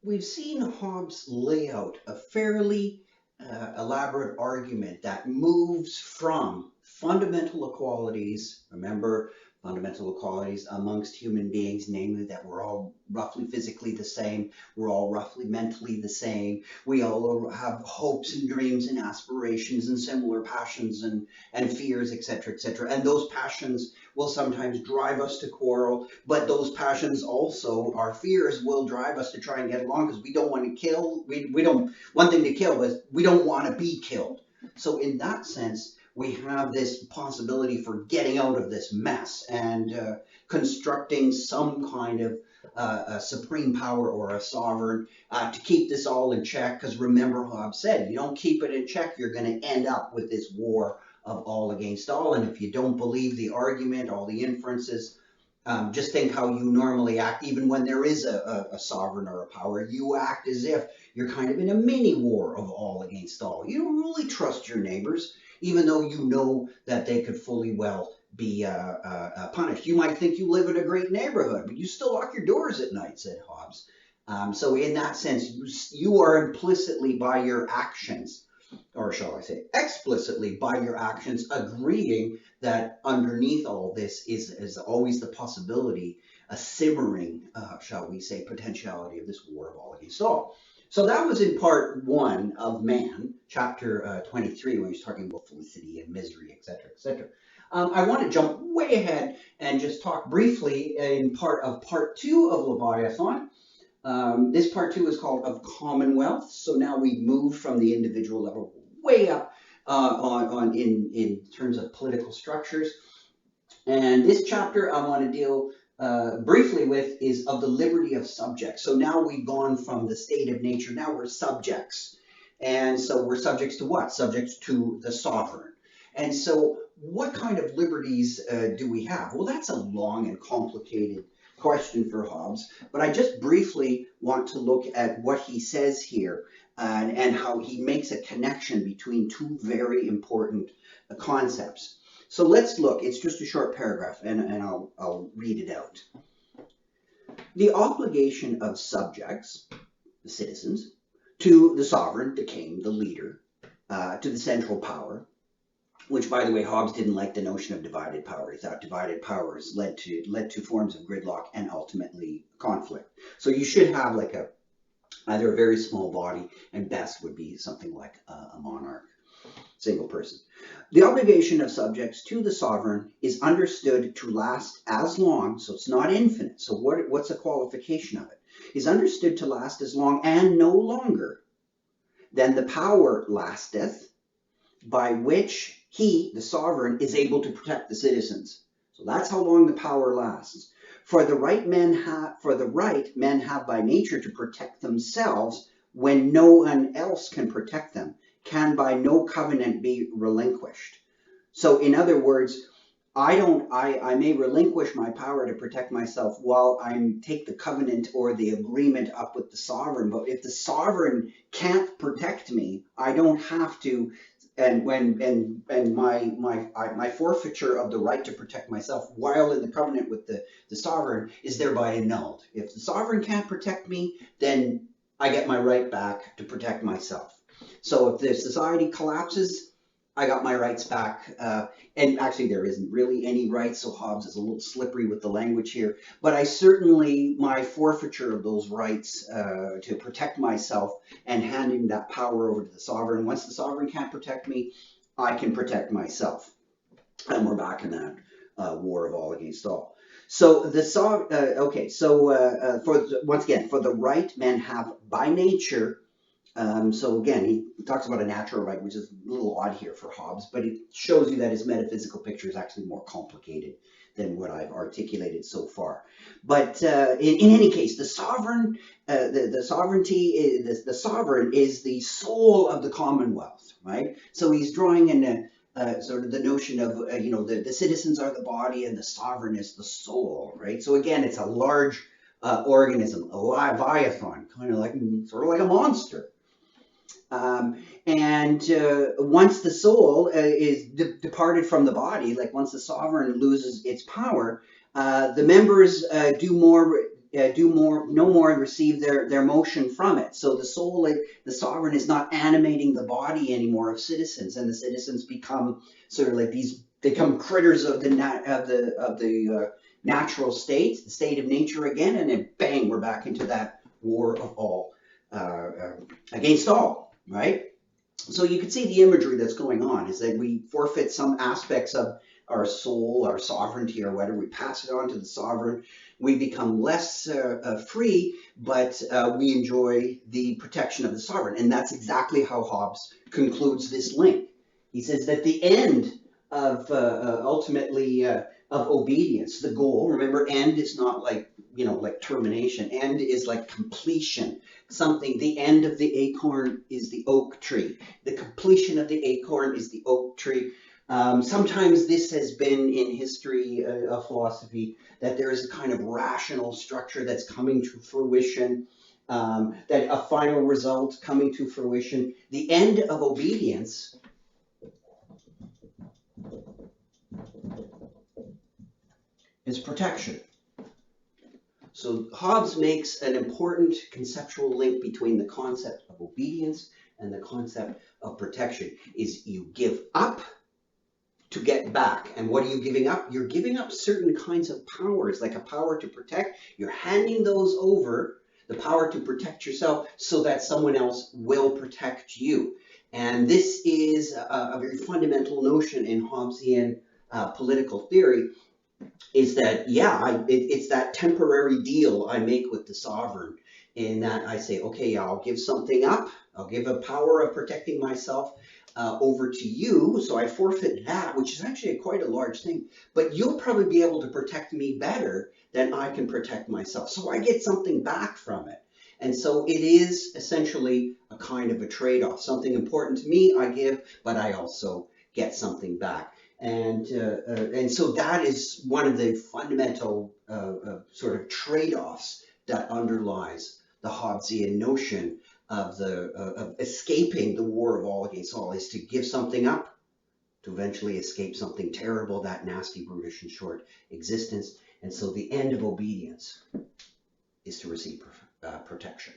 We've seen Hobbes lay out a fairly elaborate argument that moves from fundamental equalities. Remember, fundamental equalities amongst human beings, namely that we're all roughly physically the same, we're all roughly mentally the same, we all have hopes and dreams and aspirations and similar passions and fears, etc., etc. And those passions will sometimes drive us to quarrel, but those passions also, our fears, will drive us to try and get along because we don't want to kill. We don't, one thing to kill, but we don't want to be killed. So in that sense, we have this possibility for getting out of this mess and constructing some kind of a supreme power or a sovereign to keep this all in check. Because remember, Hobbes said, you don't keep it in check, you're going to end up with this war of all against all. And if you don't believe the argument, all the inferences, just think how you normally act, even when there is a sovereign or a power. You act as if you're kind of in a mini war of all against all. You don't really trust your neighbors, even though you know that they could fully well be punished. You might think you live in a great neighborhood, but you still lock your doors at night, said Hobbes. So in that sense, you are implicitly by your actions, or shall I say explicitly by your actions, agreeing that underneath all this is always the possibility, a simmering, shall we say, potentiality of this war of all against all. So that was in part 1 of Man, chapter 23, when he's talking about felicity and misery, etc., etc. I want to jump way ahead and just talk briefly in part 2 of Leviathan. This part 2 is called Of Commonwealth. So now we've moved from the individual level way up in terms of political structures. And this chapter I want to deal briefly with is of the liberty of subjects. So now we've gone from the state of nature, now we're subjects. And so we're subjects to what? Subjects to the sovereign. And so what kind of liberties do we have? Well, that's a long and complicated question for Hobbes, but I just briefly want to look at what he says here and how he makes a connection between two very important concepts. So let's look. It's just a short paragraph, and I'll read it out. The obligation of subjects, the citizens, to the sovereign, the king, the leader, to the central power, which, by the way, Hobbes didn't like the notion of divided power. He thought divided powers led to forms of gridlock and ultimately conflict. So you should have like either a very small body, and best would be something like a monarch, single person. The obligation of subjects to the sovereign is understood to last as long, so it's not infinite. So what's a qualification of it? Is understood to last as long and no longer than the power lasteth, by which he, the sovereign, is able to protect the citizens. So that's how long the power lasts. For the right men have by nature to protect themselves when no one else can protect them, can by no covenant be relinquished. So in other words, I may relinquish my power to protect myself while I take the covenant or the agreement up with the sovereign. But if the sovereign can't protect me, I don't have to. And my forfeiture of the right to protect myself while in the covenant with the sovereign is thereby annulled. If the sovereign can't protect me, then I get my right back to protect myself. So if the society collapses, I got my rights back. And actually, there isn't really any rights, so Hobbes is a little slippery with the language here. But I certainly, my forfeiture of those rights to protect myself and handing that power over to the sovereign. Once the sovereign can't protect me, I can protect myself. And we're back in that war of all against all. So once again, for the right men have by nature. So again, he talks about a natural right, which is a little odd here for Hobbes, but it shows you that his metaphysical picture is actually more complicated than what I've articulated so far. But in any case, the sovereign, the sovereign is the soul of the commonwealth, right? So he's drawing in sort of the notion of the citizens are the body and the sovereign is the soul, right? So again, it's a large organism, a leviathan, sort of like a monster. Once the soul is departed from the body, like once the sovereign loses its power, the members do more do more, no more, and receive their motion from it. So the soul, like the sovereign, is not animating the body anymore of citizens, and the citizens become sort of like these, become critters of the natural state, the state of nature again, and then bang, we're back into that war of all against all, right? So you can see the imagery that's going on is that we forfeit some aspects of our soul, our sovereignty, or whatever. We pass it on to the sovereign. We become less free, but we enjoy the protection of the sovereign. And that's exactly how Hobbes concludes this link. He says that the end of ultimately of obedience, the goal, remember, end is not like, you know, like termination. End is like completion. Something, the end of the acorn is the oak tree. The completion of the acorn is the oak tree. Sometimes this has been in history of philosophy, that there is a kind of rational structure that's coming to fruition, that a final result coming to fruition. The end of obedience is protection. So Hobbes makes an important conceptual link between the concept of obedience and the concept of protection. Is you give up to get back. And what are you giving up? You're giving up certain kinds of powers, like a power to protect. You're handing those over, the power to protect yourself, so that someone else will protect you. And this is a very fundamental notion in Hobbesian political theory, is that, yeah, it's that temporary deal I make with the sovereign, in that I say, okay, yeah, I'll give something up. I'll give a power of protecting myself over to you, so I forfeit that, which is actually quite a large thing, but you'll probably be able to protect me better than I can protect myself. So I get something back from it. And so it is essentially a kind of a trade-off. Something important to me, I give, but I also get something back. And so that is one of the fundamental sort of trade-offs that underlies the Hobbesian notion of escaping the war of all against all, is to give something up to eventually escape something terrible, that nasty, brutish, and short existence. And so the end of obedience is to receive protection.